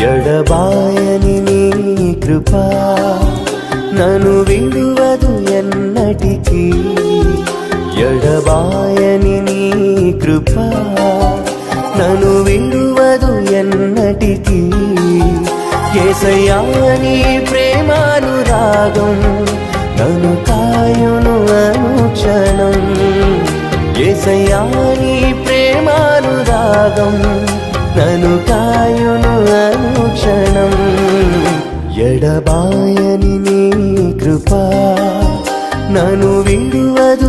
ఎడబాయని నీ కృపా నన్ను విడువదు ఎన్నటికీ. ఎడబాయని నీ కృపా నన్ను విడువదు ఎన్నటికీ. యేసయ్యా నీ ప్రేమానురాగం నన్ను కాయును అనుక్షణం. యేసయ్యా నీ ప్రేమానురాగం నన్ను కాయును అనుక్షణం. ఎడబాయని నీ కృపా నన్ను విడువదు